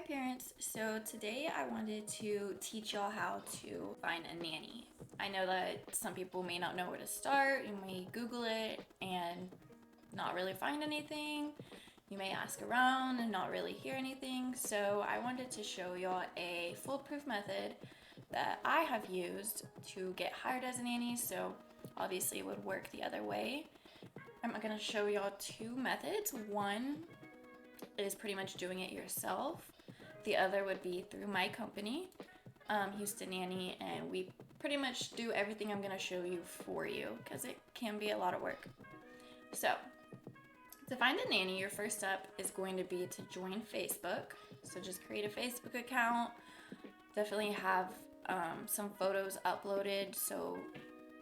Hi parents, so today I wanted to teach y'all how to find a nanny. I know that some people may not know where to start. You may Google it and not really find anything. You may ask around and not really hear anything. So I wanted to show y'all a foolproof method that I have used to get hired as a nanny. So obviously it would work the other way. I'm gonna show y'all two methods. One is pretty much doing it yourself. The other would be through my company, Houston Nanny, and we pretty much do everything I'm gonna show you for you because it can be a lot of work. So, to find a nanny, your first step is going to be to join Facebook. So just create a Facebook account. Definitely have some photos uploaded so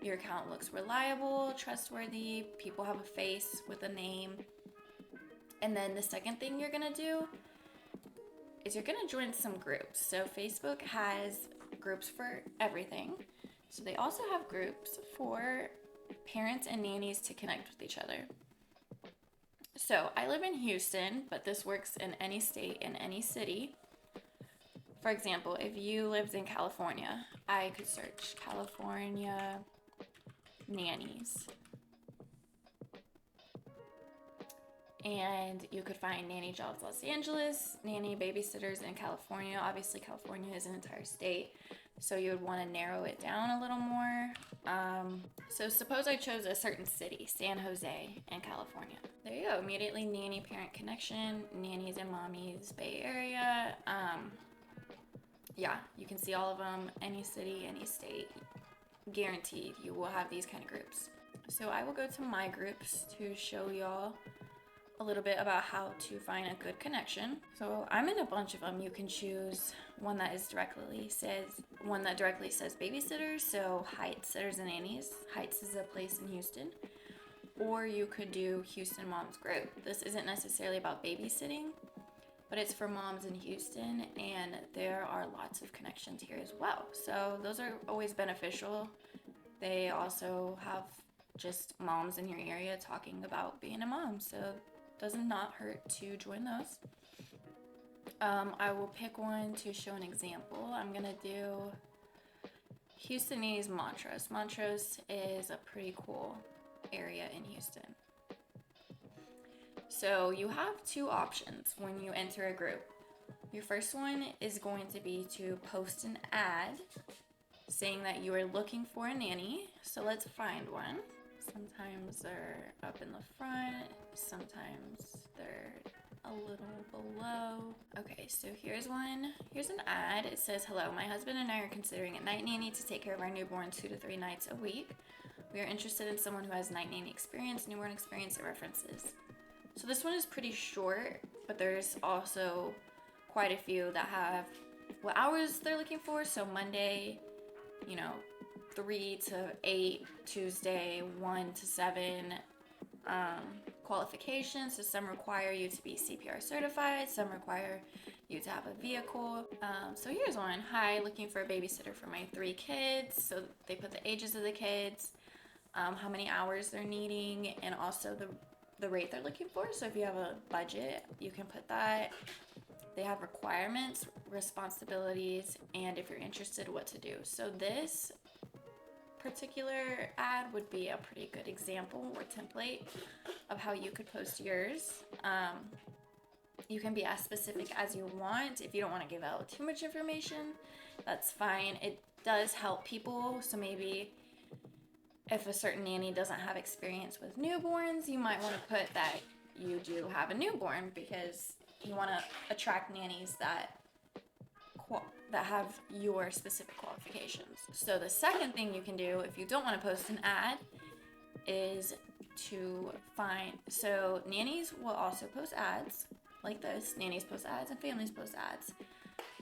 your account looks reliable, trustworthy, people have a face with a name. And then the second thing you're gonna do is you're gonna join some groups. So Facebook has groups for everything. So they also have groups for parents and nannies to connect with each other. So I live in Houston, but this works in any state, in any city. For example, if you lived in California, I could search California nannies. And you could find nanny jobs Los Angeles, nanny babysitters in California. Obviously, California is an entire state, so you would want to narrow it down a little more. So suppose I chose a certain city, San Jose in California. There you go, immediately nanny parent connection, nannies and mommies, Bay Area. Yeah, you can see all of them, any city, any state. Guaranteed you will have these kind of groups. So I will go to my groups to show y'all a little bit about how to find a good connection. So I'm in a bunch of them. You can choose one that directly says babysitters, so Heights Sitters and Nannies. Heights is a place in Houston. Or you could do Houston Moms Group. This isn't necessarily about babysitting, but it's for moms in Houston, and there are lots of connections here as well. So those are always beneficial. They also have just moms in your area talking about being a mom, so does not hurt to join those. I will pick one to show an example. I'm gonna do Houstonese Montrose. Montrose is a pretty cool area in Houston. So you have two options when you enter a group. Your first one is going to be to post an ad saying that you are looking for a nanny. So let's find one. Sometimes they're up in the front, sometimes they're a little below. Okay, so here's one. Here's an ad. It says, "Hello, my husband and I are considering a night nanny to take care of our newborn 2 to 3 nights a week. We are interested in someone who has night nanny experience, newborn experience, and references." So this one is pretty short, but there's also quite a few that have what hours they're looking for. So Monday, 3 to 8, Tuesday 1 to 7. Qualifications, so some require you to be CPR certified, some require you to have a vehicle. So here's one. "Hi, looking for a babysitter for my 3 kids." So they put the ages of the kids, how many hours they're needing, and also the rate they're looking for. So if you have a budget, you can put that. They have requirements, responsibilities, and if you're interested, what to do. So this particular ad would be a pretty good example or template of how you could post yours. You can be as specific as you want. If you don't want to give out too much information, that's fine. It does help people. So maybe if a certain nanny doesn't have experience with newborns, you might want to put that you do have a newborn because you want to attract nannies that have your specific qualifications. So the second thing you can do if you don't want to post an ad is to so nannies will also post ads like this. Nannies post ads and families post ads.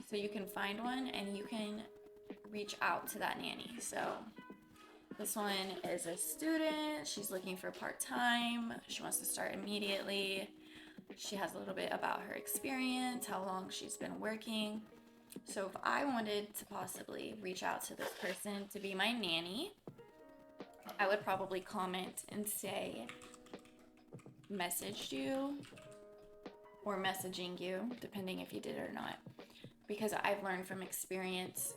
So you can find one and you can reach out to that nanny. So this one is a student. She's looking for part-time. She wants to start immediately. She has a little bit about her experience, how long she's been working. So if I wanted to possibly reach out to this person to be my nanny, I would probably comment and say, "Messaged you," or messaging you, depending if you did or not. Because I've learned from experience,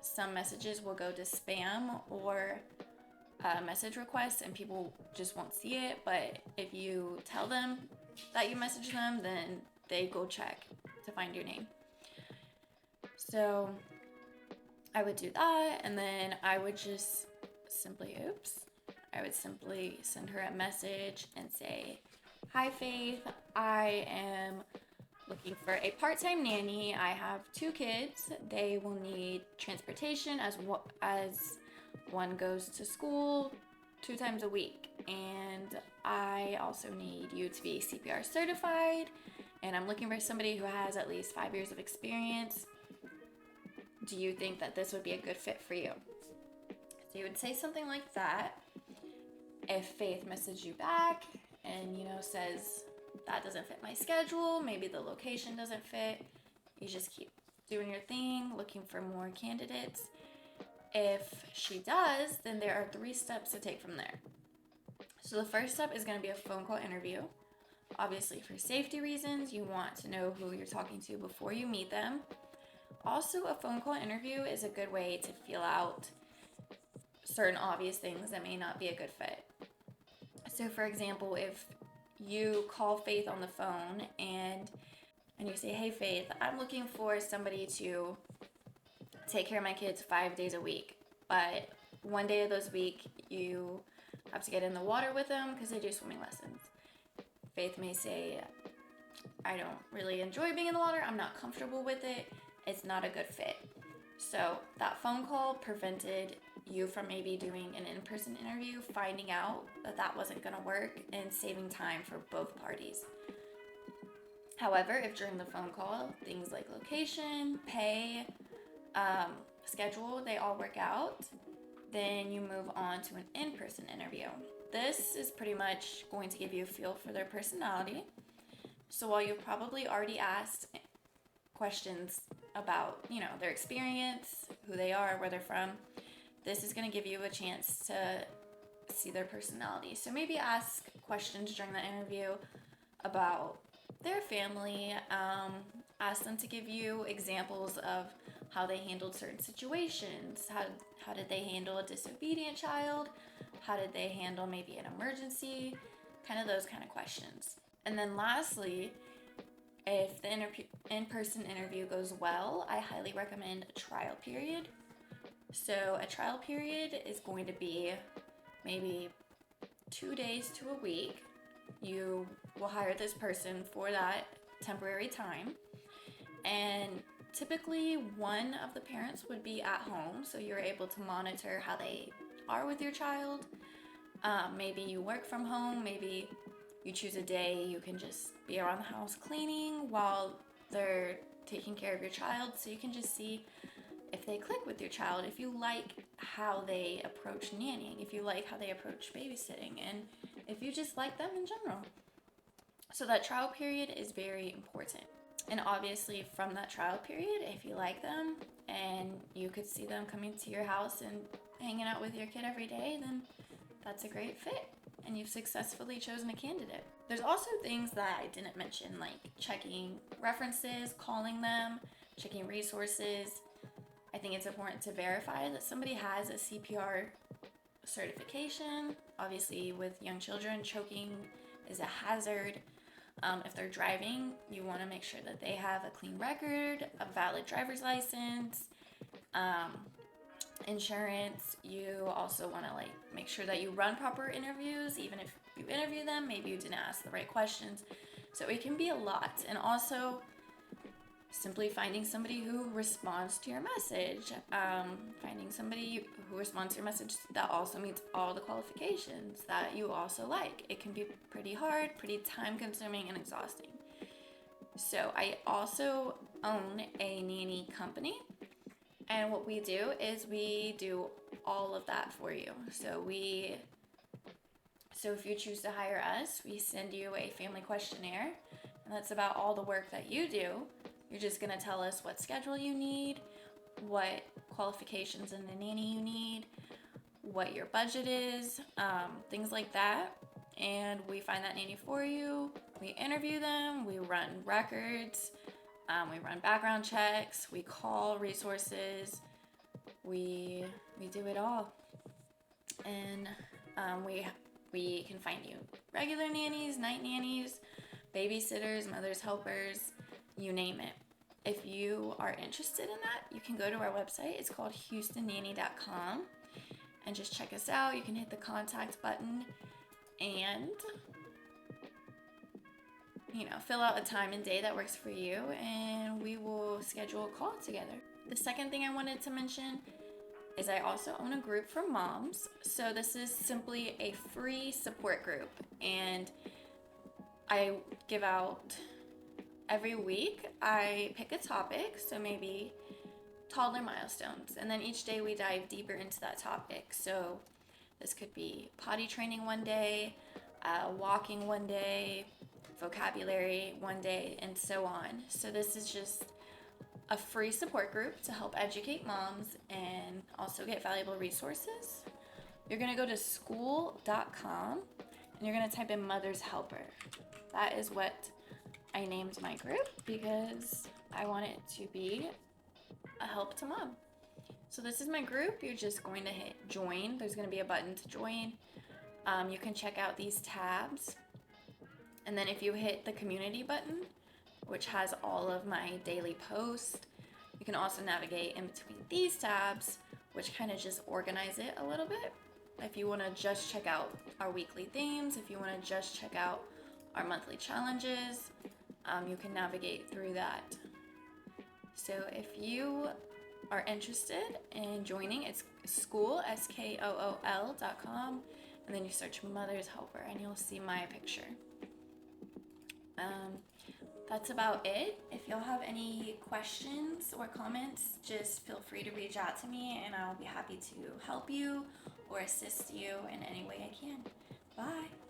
some messages will go to spam or message requests and people just won't see it. But if you tell them that you message them, then they go check to find your name. So I would do that, and then I would just simply send her a message and say, "Hi Faith, I am looking for a part-time nanny. I have 2 kids. They will need transportation as one goes to school 2 times a week. And I also need you to be CPR certified. And I'm looking for somebody who has at least 5 years of experience. Do you think that this would be a good fit for you?" So you would say something like that. If Faith messages you back and, says, "That doesn't fit my schedule, maybe the location doesn't fit," you just keep doing your thing, looking for more candidates. If she does, then there are 3 steps to take from there. So the first step is going to be a phone call interview. Obviously, for safety reasons, you want to know who you're talking to before you meet them. Also, a phone call interview is a good way to feel out certain obvious things that may not be a good fit. So for example, if you call Faith on the phone and you say, "Hey Faith, I'm looking for somebody to take care of my kids 5 days a week, but one day of those week you have to get in the water with them because they do swimming lessons." Faith may say, "I don't really enjoy being in the water. I'm not comfortable with it. It's not a good fit." So that phone call prevented you from maybe doing an in-person interview, finding out that wasn't going to work, and saving time for both parties. However, if during the phone call, things like location, pay, schedule, they all work out, then you move on to an in-person interview. This is pretty much going to give you a feel for their personality. So while you've probably already asked questions about, their experience, who they are, where they're from, this is going to give you a chance to see their personality. So maybe ask questions during the interview about their family. Ask them to give you examples of how they handled certain situations. How did they handle a disobedient child? How did they handle maybe an emergency? Kind of those kind of questions. And then lastly, if the in-person interview goes well, I highly recommend a trial period. So a trial period is going to be maybe 2 days to a week. You will hire this person for that temporary time. And typically one of the parents would be at home, so you're able to monitor how they are with your child. Maybe you work from home, maybe you choose a day you can just be around the house cleaning while they're taking care of your child, so you can just see if they click with your child, if you like how they approach nannying, if you like how they approach babysitting, and if you just like them in general. So that trial period is very important. And obviously from that trial period, if you like them and you could see them coming to your house and hanging out with your kid every day, then that's a great fit and you've successfully chosen a candidate. There's also things that I didn't mention, like checking references, calling them, checking resources. I think it's important to verify that somebody has a CPR certification. Obviously, with young children, choking is a hazard. If they're driving, you want to make sure that they have a clean record, a valid driver's license, insurance. You also want to make sure that you run proper interviews. Even if you interview them, maybe you didn't ask the right questions. So it can be a lot. And also simply finding somebody who responds to your message, finding somebody who responds to your message that also meets all the qualifications that you also like. It can be pretty hard, pretty time consuming and exhausting. So I also own a nanny company, and what we do is we do all of that for you. So if you choose to hire us, we send you a family questionnaire, and that's about all the work that you do. You're just going to tell us what schedule you need, what qualifications in the nanny you need, what your budget is, things like that. And we find that nanny for you. We interview them, we run records, we run background checks, we call resources, we do it all. And we can find you regular nannies, night nannies, babysitters, mother's helpers, you name it. If you are interested in that, you can go to our website. It's called HoustonNanny.com, and just check us out. You can hit the contact button and, fill out a time and day that works for you, and we will schedule a call together. The second thing I wanted to mention is I also own a group for moms. So this is simply a free support group, and I give out every week. I pick a topic, so maybe toddler milestones, and then each day we dive deeper into that topic. So this could be potty training one day, walking one day, vocabulary one day, and so on. So this is just a free support group to help educate moms and also get valuable resources. You're going to go to school.com and you're going to type in Mother's Helper. That is what I named my group because I want it to be a help to mom. So this is my group. You're just going to hit join. There's going to be a button to join. You can check out these tabs. And then if you hit the community button, which has all of my daily posts, you can also navigate in between these tabs, which kind of just organize it a little bit. If you want to just check out our weekly themes, if you want to just check out our monthly challenges, you can navigate through that. So if you are interested in joining, it's school, SKOOL.com, and then you search Mother's Helper and you'll see my picture. That's about it. If y'all have any questions or comments, just feel free to reach out to me and I'll be happy to help you or assist you in any way I can. Bye.